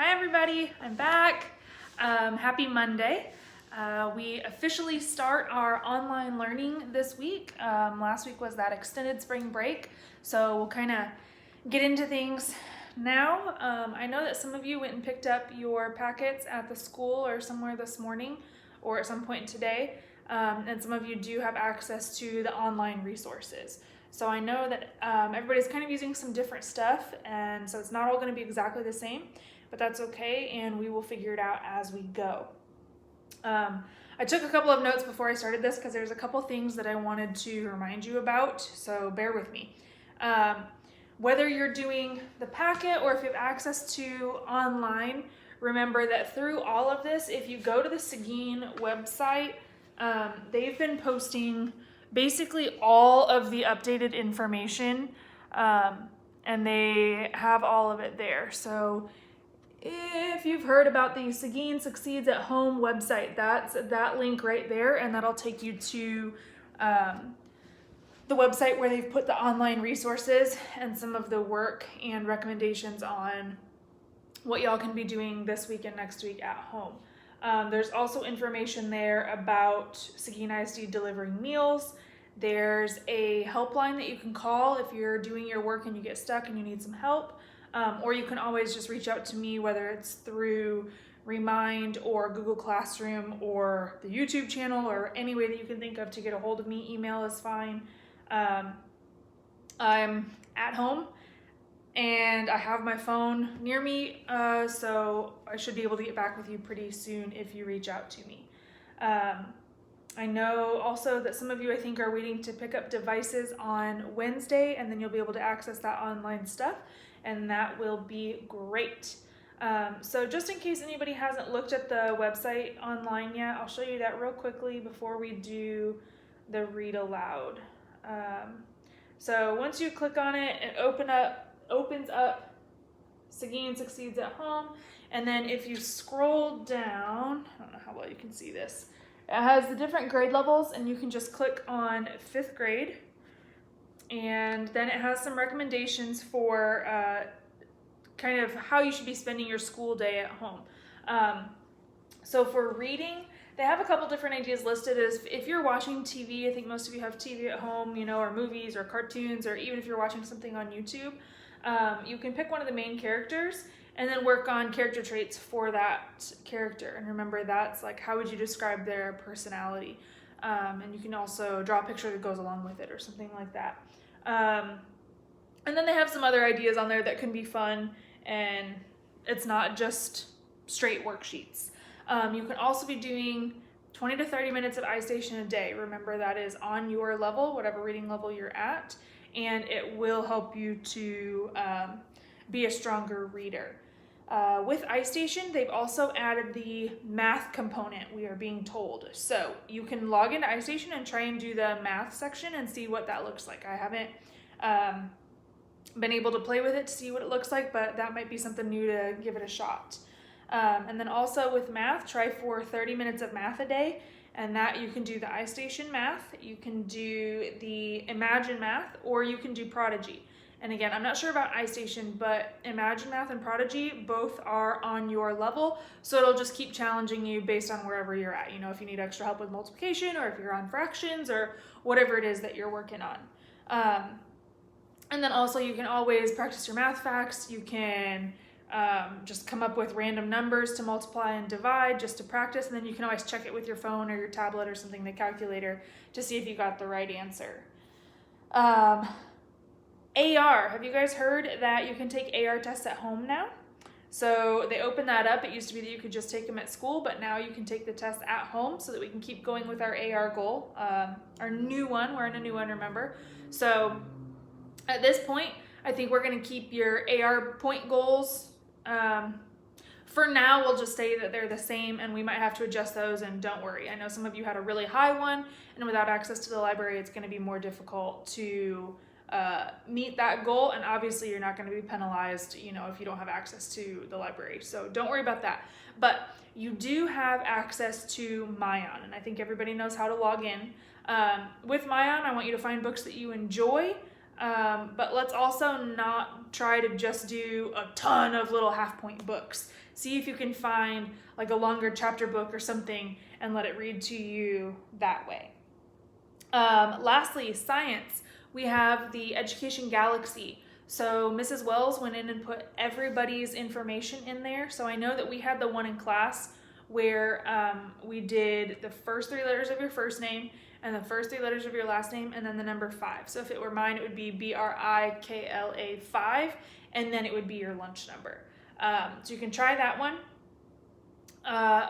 Hi everybody, I'm back. Happy Monday. We officially start our online learning this week. Last week was that extended spring break, so we'll kind of get into things now. I know that some of you went and picked up your packets at the school or somewhere this morning or at some point today, and some of you do have access to the online resources. So I know that everybody's kind of using some different stuff, and so it's not all going to be exactly the same, but that's okay, and we will figure it out as we go. I took a couple of notes before I started this because there's a couple things that I wanted to remind you about, so bear with me. Whether you're doing the packet or if you have access to online, remember that through all of this, if you go to the Seguin website, they've been posting basically all of the updated information, and they have all of it there. So if you've heard about the Seguin Succeeds at Home website, that's that link right there, and that'll take you to the website where they've put the online resources and some of the work and recommendations on what y'all can be doing this week and next week at home. There's also information there about Seguin ISD delivering meals. There's a helpline that you can call if you're doing your work and you get stuck and you need some help. Or you can always just reach out to me, whether it's through Remind or Google Classroom or the YouTube channel or any way that you can think of to get a hold of me. Email is fine. I'm at home and I have my phone near me, so I should be able to get back with you pretty soon if you reach out to me. I know also that some of you, I think, are waiting to pick up devices on Wednesday, and then you'll be able to access that online stuff, and that will be great. So just in case anybody hasn't looked at the website online yet, I'll show you that real quickly before we do the read aloud. So once you click on it, it opens up Seguin Succeeds at Home, and then if you scroll down, I don't know how well you can see this, it has the different grade levels, and you can just click on 5th grade, and then it has some recommendations for kind of how you should be spending your school day at home. So for reading, they have a couple different ideas listed. As if you're watching TV, I think most of you have TV at home, or movies or cartoons, or even if you're watching something on YouTube, you can pick one of the main characters and then work on character traits for that character. And remember, that's like, how would you describe their personality? And you can also draw a picture that goes along with it or something like that. And then they have some other ideas on there that can be fun, and it's not just straight worksheets. You can also be doing 20 to 30 minutes of iStation a day. Remember, that is on your level, whatever reading level you're at, and it will help you to be a stronger reader. With iStation, they've also added the math component, we are being told. So you can log into iStation and try and do the math section and see what that looks like. I haven't been able to play with it to see what it looks like, but that might be something new to give it a shot. And then also with math, try for 30 minutes of math a day, and that you can do the iStation math, you can do the Imagine Math, or you can do Prodigy. And again, I'm not sure about iStation, but Imagine Math and Prodigy both are on your level, so it'll just keep challenging you based on wherever you're at. If you need extra help with multiplication, or if you're on fractions, or whatever it is that you're working on. And then also you can always practice your math facts. You can just come up with random numbers to multiply and divide just to practice, and then you can always check it with your phone or your tablet or something, the calculator, to see if you got the right answer. AR, have you guys heard that you can take AR tests at home now? So they opened that up. It used to be that you could just take them at school, but now you can take the test at home so that we can keep going with our AR goal, our new one. We're in a new one, remember? So at this point, I think we're going to keep your AR point goals. For now, we'll just say that they're the same, and we might have to adjust those, and don't worry. I know some of you had a really high one, and without access to the library, it's going to be more difficult to meet that goal, and obviously you're not going to be penalized, if you don't have access to the library. So don't worry about that. But you do have access to Myon, and I think everybody knows how to log in. With Myon, I want you to find books that you enjoy. But let's also not try to just do a ton of little half-point books. See if you can find like a longer chapter book or something and let it read to you that way. Lastly, science. We have the Education Galaxy. So Mrs. Wells went in and put everybody's information in there. So I know that we had the one in class where we did the first 3 letters of your first name and the first 3 letters of your last name and then the number 5. So if it were mine, it would be BRIKLA 5, and then it would be your lunch number. So you can try that one.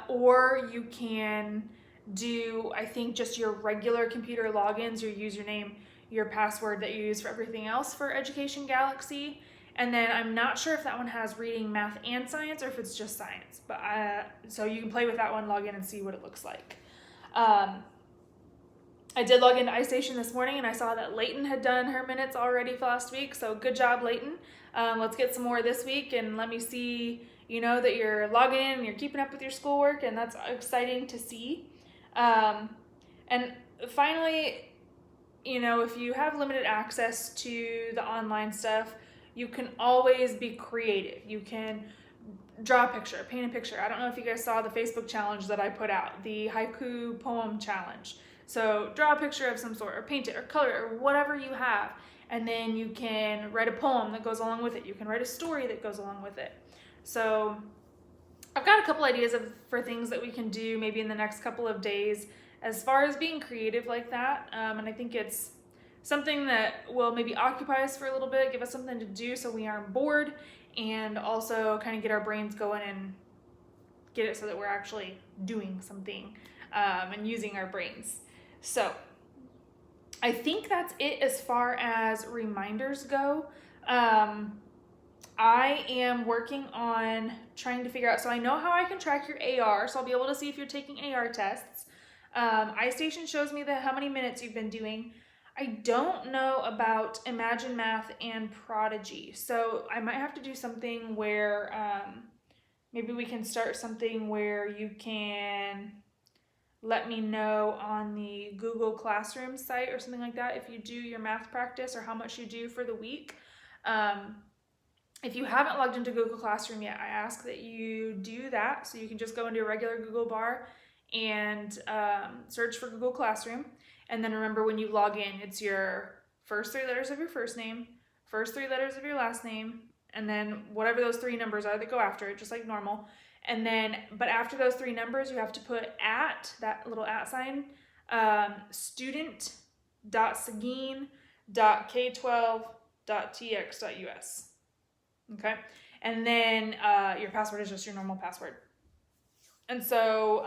Or you can do, I think, just your regular computer logins, your username, your password that you use for everything else for Education Galaxy. And then I'm not sure if that one has reading, math, and science, or if it's just science. But so you can play with that one, log in, and see what it looks like. I did log into iStation this morning, and I saw that Layton had done her minutes already for last week. So good job, Layton. Let's get some more this week, and let me see, that you're logging in and you're keeping up with your schoolwork, and that's exciting to see. And finally, if you have limited access to the online stuff, you can always be creative. You can draw a picture, paint a picture. I don't know if you guys saw the Facebook challenge that I put out, the haiku poem challenge. So draw a picture of some sort, or paint it, or color it, or whatever you have. And then you can write a poem that goes along with it. You can write a story that goes along with it. So I've got a couple ideas for things that we can do maybe in the next couple of days as far as being creative like that. And I think it's something that will maybe occupy us for a little bit, give us something to do so we aren't bored, and also kind of get our brains going and get it so that we're actually doing something and using our brains. So I think that's it as far as reminders go. I am working on trying to figure out, so I know how I can track your AR, so I'll be able to see if you're taking AR tests. iStation shows me how many minutes you've been doing. I don't know about Imagine Math and Prodigy, so I might have to do something where maybe we can start something where you can let me know on the Google Classroom site or something like that if you do your math practice or how much you do for the week. If you haven't logged into Google Classroom yet, I ask that you do that. So you can just go into a regular Google bar and search for Google Classroom. And then remember, when you log in, it's your first 3 letters of your first name, first 3 letters of your last name, and then whatever those 3 numbers are that go after it, just like normal. And then, but after those 3 numbers, you have to put that little @ sign, student.seguin.k12.tx.us. Okay, and then your password is just your normal password. And so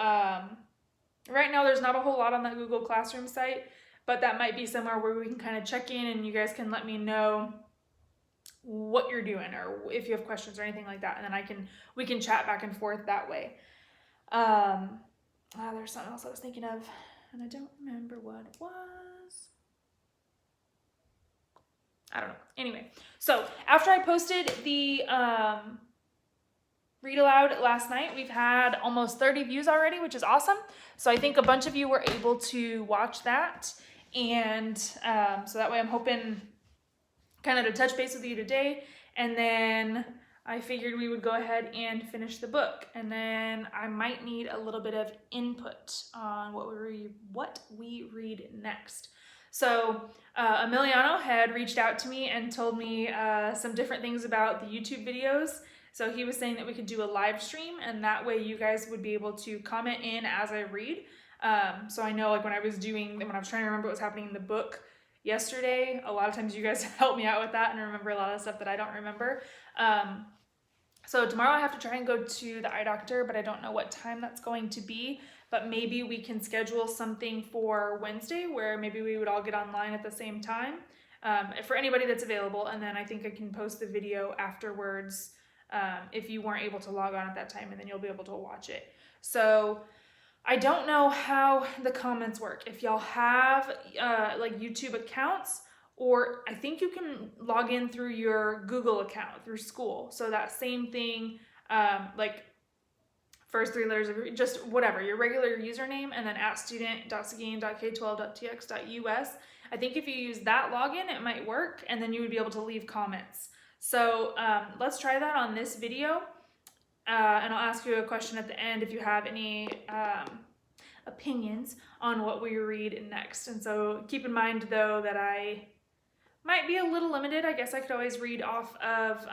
right now there's not a whole lot on that Google Classroom site, but that might be somewhere where we can kind of check in and you guys can let me know what you're doing or if you have questions or anything like that, and then we can chat back and forth that way. There's something else I was thinking of and I don't remember what it was. I don't know. Anyway, so after I posted the read aloud last night, we've had almost 30 views already, which is awesome. So I think a bunch of you were able to watch that. And so that way I'm hoping kind of to touch base with you today. And then I figured we would go ahead and finish the book. And then I might need a little bit of input on what we read next. So Emiliano had reached out to me and told me some different things about the YouTube videos. So he was saying that we could do a live stream, and that way you guys would be able to comment in as I read. So I know, like when I was trying to remember what was happening in the book yesterday, a lot of times you guys help me out with that and remember a lot of stuff that I don't remember. So tomorrow I have to try and go to the eye doctor, but I don't know what time that's going to be. But maybe we can schedule something for Wednesday where maybe we would all get online at the same time for anybody that's available. And then I think I can post the video afterwards if you weren't able to log on at that time, and then you'll be able to watch it. So I don't know how the comments work. If y'all have like YouTube accounts, or I think you can log in through your Google account through school. So that same thing, like first 3 letters of just whatever, your regular username, and then @student.seguin.k12.tx.us. I think if you use that login, it might work, and then you would be able to leave comments. So let's try that on this video, and I'll ask you a question at the end if you have any opinions on what we read next. And so keep in mind, though, that I might be a little limited. I guess I could always read off of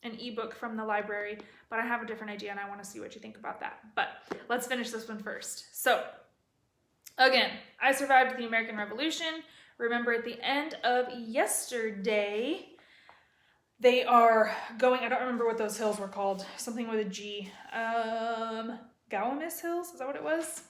an ebook from the library, but I have a different idea and I want to see what you think about that. But let's finish this one first. So again, I survived the American Revolution. Remember, at the end of yesterday, they are going, I don't remember what those hills were called, something with a G. Gowanus Hills, is that what it was?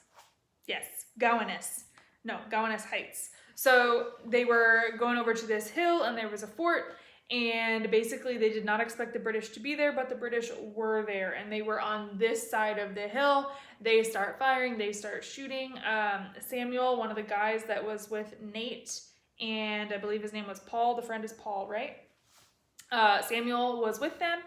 Yes, Gowanus. No, Gowanus Heights. So they were going over to this hill and there was a fort, and basically they did not expect the British to be there, but the British were there and they were on this side of the hill. They start firing, they start shooting. Samuel, one of the guys that was with Nate, and I believe his name was Paul, the friend is Paul, right? Samuel was with them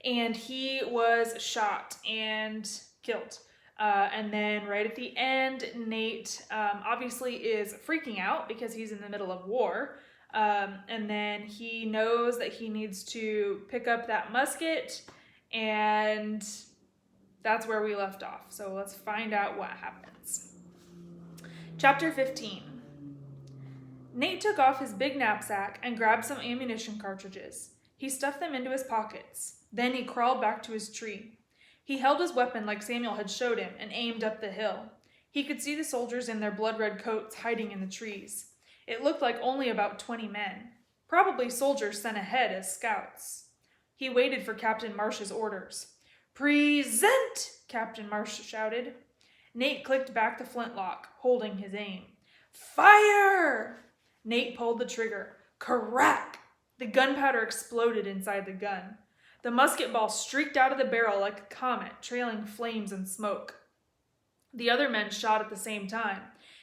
and he was shot and killed. And then right at the end, Nate obviously is freaking out because he's in the middle of war. And then he knows that he needs to pick up that musket, and that's where we left off. So let's find out what happens. Chapter 15. Nate took off his big knapsack and grabbed some ammunition cartridges. He stuffed them into his pockets. Then he crawled back to his tree. He held his weapon like Samuel had showed him and aimed up the hill. He could see the soldiers in their blood-red coats hiding in the trees. It looked like only about 20 men, probably soldiers sent ahead as scouts. He waited for Captain Marsh's orders. "Present!" Captain Marsh shouted. Nate clicked back the flintlock, holding his aim. "Fire!" Nate pulled the trigger. Crack! The gunpowder exploded inside the gun. The musket ball streaked out of the barrel like a comet, trailing flames and smoke. The other men shot at the same time,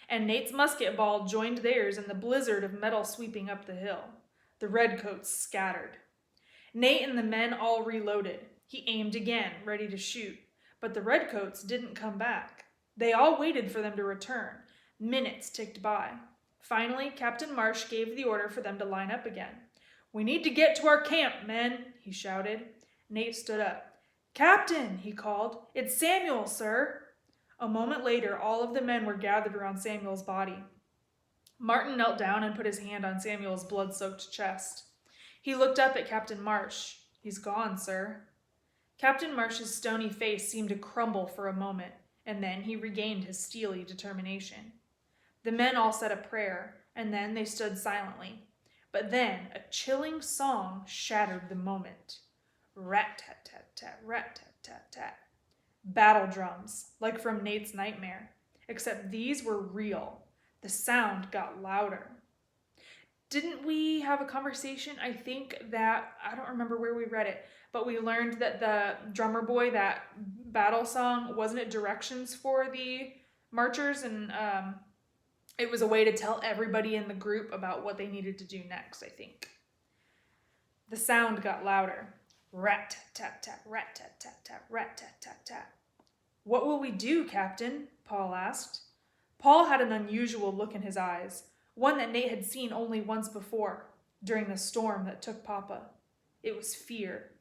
and Nate's musket ball joined theirs in the blizzard of metal sweeping up the hill. The redcoats scattered. Nate and the men all reloaded. He aimed again, ready to shoot, but the redcoats didn't come back. They all waited for them to return. Minutes ticked by. Finally, Captain Marsh gave the order for them to line up again. "We need to get to our camp, men," he shouted. Nate stood up. "Captain," he called, "it's Samuel, sir." A moment later, all of the men were gathered around Samuel's body. Martin knelt down and put his hand on Samuel's blood-soaked chest. He looked up at Captain Marsh. "He's gone, sir." Captain Marsh's stony face seemed to crumble for a moment, and then he regained his steely determination. The men all said a prayer, and then they stood silently. But then a chilling song shattered the moment. Rat-tat-tat-tat, rat-tat-tat-tat. Battle drums, like from Nate's nightmare, except these were real. The sound got louder. Didn't we have a conversation? I think that, I don't remember where we read it, but we learned that the drummer boy, that battle song, wasn't it directions for the marchers? And it was a way to tell everybody in the group about what they needed to do next, I think. The sound got louder. Rat-tat-tat-tat, rat-tat-tat-tat, rat-tat-tat-tat. "What will we do, Captain?" Paul asked. Paul had an unusual look in his eyes, one that Nate had seen only once before, during the storm that took Papa. It was fear.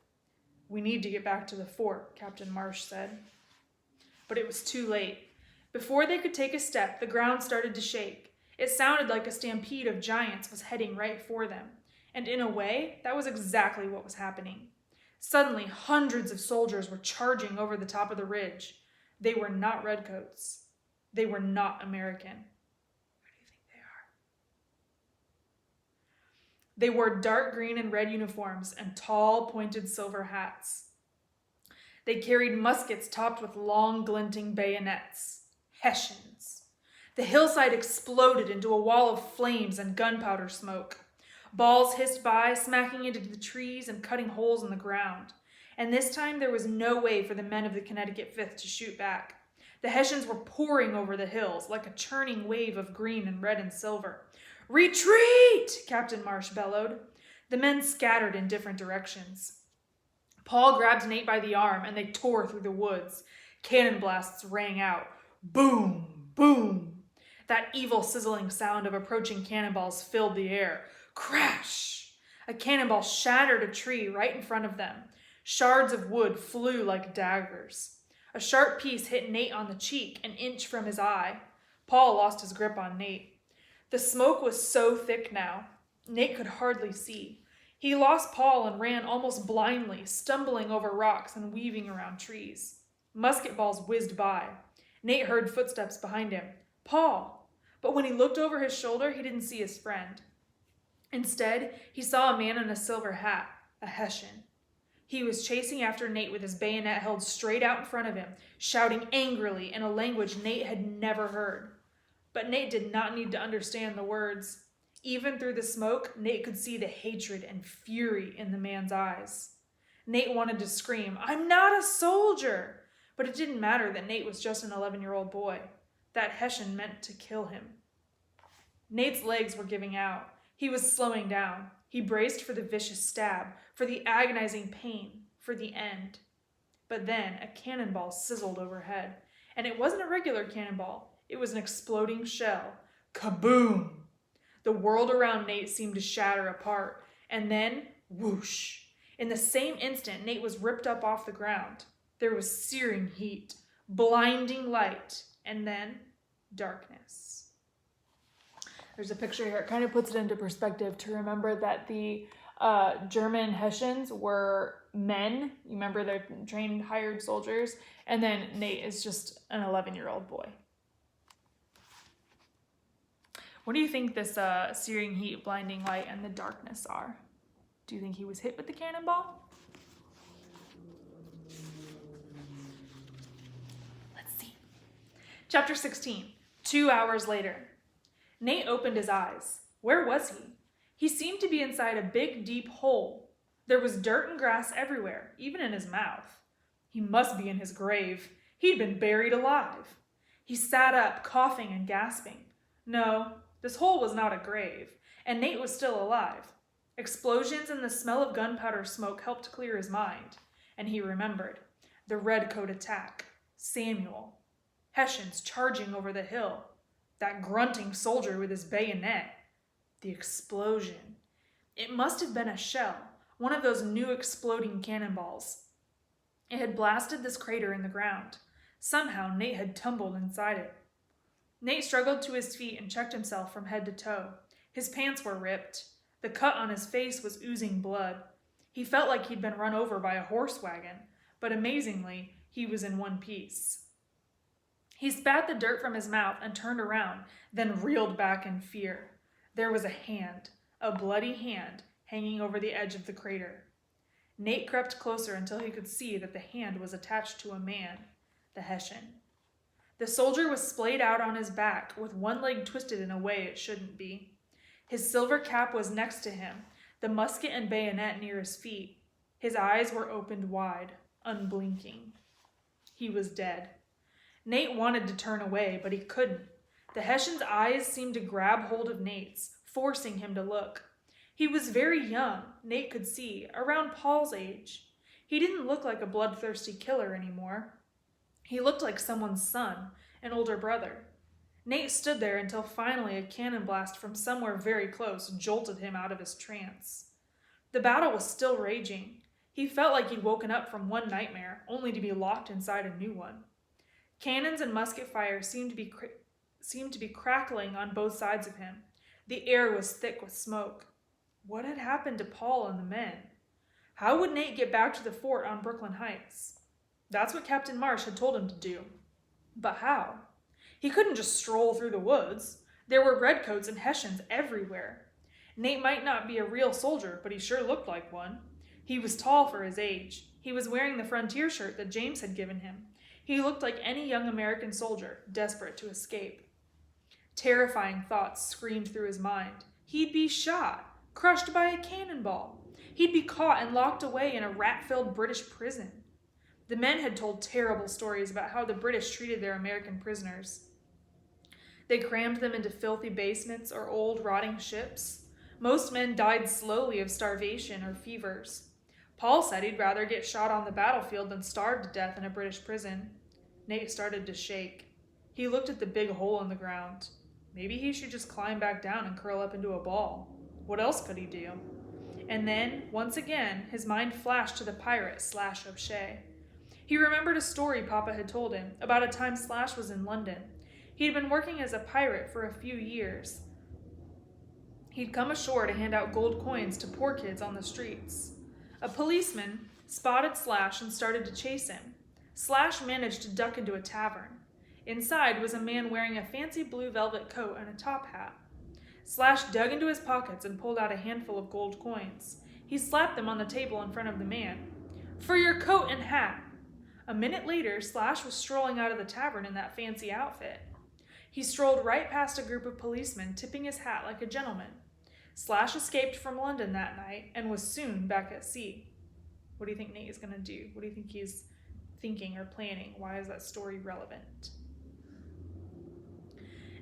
"We need to get back to the fort," Captain Marsh said. But it was too late. Before they could take a step, the ground started to shake. It sounded like a stampede of giants was heading right for them. And in a way, that was exactly what was happening. Suddenly, hundreds of soldiers were charging over the top of the ridge. They were not redcoats. They were not American. Who do you think they are? They wore dark green and red uniforms and tall, pointed silver hats. They carried muskets topped with long, glinting bayonets. Hessians. The hillside exploded into a wall of flames and gunpowder smoke. Balls hissed by, smacking into the trees and cutting holes in the ground. And this time there was no way for the men of the Connecticut 5th to shoot back. The Hessians were pouring over the hills like a churning wave of green and red and silver. "Retreat!" Captain Marsh bellowed. The men scattered in different directions. Paul grabbed Nate by the arm and they tore through the woods. Cannon blasts rang out. Boom! Boom! That evil sizzling sound of approaching cannonballs filled the air. Crash! A cannonball shattered a tree right in front of them. Shards of wood flew like daggers. A sharp piece hit Nate on the cheek, an inch from his eye. Paul lost his grip on Nate. The smoke was so thick now, Nate could hardly see. He lost Paul and ran almost blindly, stumbling over rocks and weaving around trees. Musket balls whizzed by. Nate heard footsteps behind him. Paul! But when he looked over his shoulder, he didn't see his friend. Instead, he saw a man in a silver hat, a Hessian. He was chasing after Nate with his bayonet held straight out in front of him, shouting angrily in a language Nate had never heard. But Nate did not need to understand the words. Even through the smoke, Nate could see the hatred and fury in the man's eyes. Nate wanted to scream, "I'm not a soldier!" But it didn't matter that Nate was just an 11-year-old boy. That Hessian meant to kill him. Nate's legs were giving out. He was slowing down. He braced for the vicious stab, for the agonizing pain, for the end. But then a cannonball sizzled overhead. And it wasn't a regular cannonball. It was an exploding shell. Kaboom! The world around Nate seemed to shatter apart. And then, whoosh! In the same instant, Nate was ripped up off the ground. There was searing heat, blinding light, and then darkness. There's a picture here. It kind of puts it into perspective to remember that the German Hessians were men. You remember they're trained, hired soldiers. And then Nate is just an 11-year-old boy. What do you think this searing heat, blinding light, and the darkness are? Do you think he was hit with the cannonball? Let's see. Chapter 16, 2 hours later. Nate opened his eyes. Where was he? He seemed to be inside a big, deep hole. There was dirt and grass everywhere, even in his mouth. He must be in his grave. He'd been buried alive. He sat up, coughing and gasping. No, this hole was not a grave, and Nate was still alive. Explosions and the smell of gunpowder smoke helped clear his mind, and he remembered. The redcoat attack. Samuel. Hessians charging over the hill. That grunting soldier with his bayonet. The explosion. It must have been a shell, one of those new exploding cannonballs. It had blasted this crater in the ground. Somehow Nate had tumbled inside it. Nate struggled to his feet and checked himself from head to toe. His pants were ripped. The cut on his face was oozing blood. He felt like he'd been run over by a horse wagon, but amazingly, he was in one piece. He spat the dirt from his mouth and turned around, then reeled back in fear. There was a hand, a bloody hand, hanging over the edge of the crater. Nate crept closer until he could see that the hand was attached to a man, the Hessian. The soldier was splayed out on his back, with one leg twisted in a way it shouldn't be. His silver cap was next to him, the musket and bayonet near his feet. His eyes were opened wide, unblinking. He was dead. Nate wanted to turn away, but he couldn't. The Hessian's eyes seemed to grab hold of Nate's, forcing him to look. He was very young, Nate could see, around Paul's age. He didn't look like a bloodthirsty killer anymore. He looked like someone's son, an older brother. Nate stood there until finally a cannon blast from somewhere very close jolted him out of his trance. The battle was still raging. He felt like he'd woken up from one nightmare, only to be locked inside a new one. Cannons and musket fire seemed to be crackling on both sides of him. The air was thick with smoke. What had happened to Paul and the men? How would Nate get back to the fort on Brooklyn Heights? That's what Captain Marsh had told him to do. But how? He couldn't just stroll through the woods. There were redcoats and Hessians everywhere. Nate might not be a real soldier, but he sure looked like one. He was tall for his age. He was wearing the frontier shirt that James had given him. He looked like any young American soldier, desperate to escape. Terrifying thoughts screamed through his mind. He'd be shot, crushed by a cannonball. He'd be caught and locked away in a rat-filled British prison. The men had told terrible stories about how the British treated their American prisoners. They crammed them into filthy basements or old, rotting ships. Most men died slowly of starvation or fevers. Paul said he'd rather get shot on the battlefield than starve to death in a British prison. Nate started to shake. He looked at the big hole in the ground. Maybe he should just climb back down and curl up into a ball. What else could he do? And then, once again, his mind flashed to the pirate, Slash O'Shea. He remembered a story Papa had told him about a time Slash was in London. He had been working as a pirate for a few years. He'd come ashore to hand out gold coins to poor kids on the streets. A policeman spotted Slash and started to chase him. Slash managed to duck into a tavern. Inside was a man wearing a fancy blue velvet coat and a top hat. Slash dug into his pockets and pulled out a handful of gold coins. He slapped them on the table in front of the man. "For your coat and hat!" A minute later, Slash was strolling out of the tavern in that fancy outfit. He strolled right past a group of policemen, tipping his hat like a gentleman. Slash escaped from London that night and was soon back at sea. What do you think Nate is going to do? What do you think he's thinking or planning? Why is that story relevant?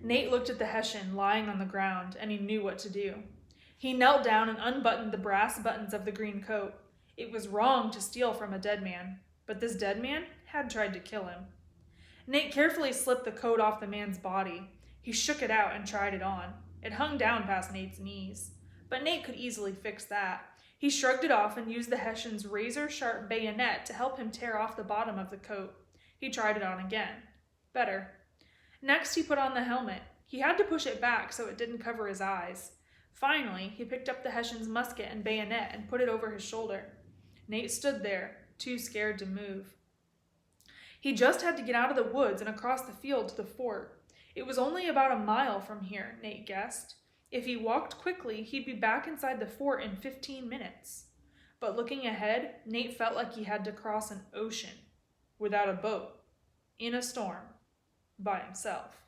Nate looked at the Hessian lying on the ground, and he knew what to do. He knelt down and unbuttoned the brass buttons of the green coat. It was wrong to steal from a dead man, but this dead man had tried to kill him. Nate carefully slipped the coat off the man's body. He shook it out and tried it on. It hung down past Nate's knees, but Nate could easily fix that. He shrugged it off and used the Hessian's razor-sharp bayonet to help him tear off the bottom of the coat. He tried it on again. Better. Next, he put on the helmet. He had to push it back so it didn't cover his eyes. Finally, he picked up the Hessian's musket and bayonet and put it over his shoulder. Nate stood there, too scared to move. He just had to get out of the woods and across the field to the fort. It was only about a mile from here, Nate guessed. If he walked quickly, he'd be back inside the fort in 15 minutes. But looking ahead, Nate felt like he had to cross an ocean without a boat, in a storm, by himself.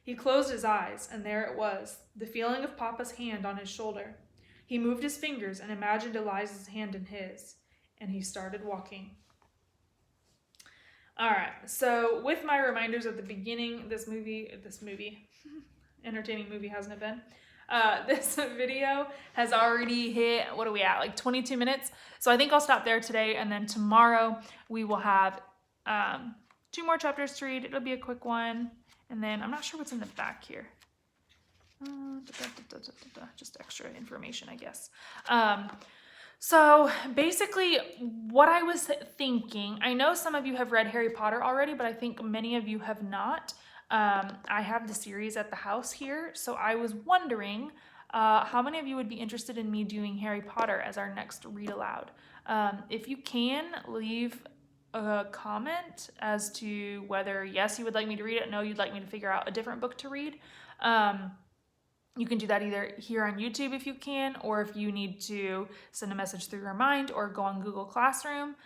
He closed his eyes, and there it was, the feeling of Papa's hand on his shoulder. He moved his fingers and imagined Eliza's hand in his, and he started walking. All right, so with my reminders at the beginning, this movie, entertaining movie, hasn't it been? This video has already hit, what are we at, like 22 minutes? So I think I'll stop there today, and then tomorrow we will have 2 more chapters to read. It'll be a quick one, and then I'm not sure what's in the back here. Just extra information, I guess. So basically what I was thinking, I know some of you have read Harry Potter already, but I think many of you have not. I have the series at the house here, so I was wondering how many of you would be interested in me doing Harry Potter as our next read aloud. If you can, leave a comment as to whether yes, you would like me to read it, no, you'd like me to figure out a different book to read. You can do that either here on YouTube if you can, or if you need to send a message through your mind or go on Google Classroom,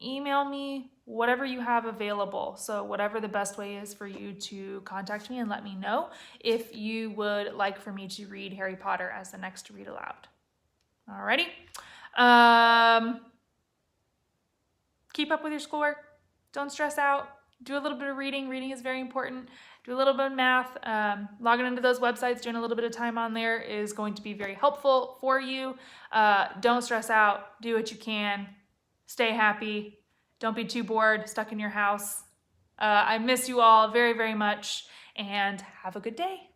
email me, whatever you have available. So whatever the best way is for you to contact me and let me know if you would like for me to read Harry Potter as the next read aloud. Alrighty. Keep up with your schoolwork. Don't stress out. Do a little bit of reading. Reading is very important. Do a little bit of math. Logging into those websites, doing a little bit of time on there is going to be very helpful for you. Don't stress out. Do what you can. Stay happy. Don't be too bored, stuck in your house. I miss you all very, very much, and have a good day.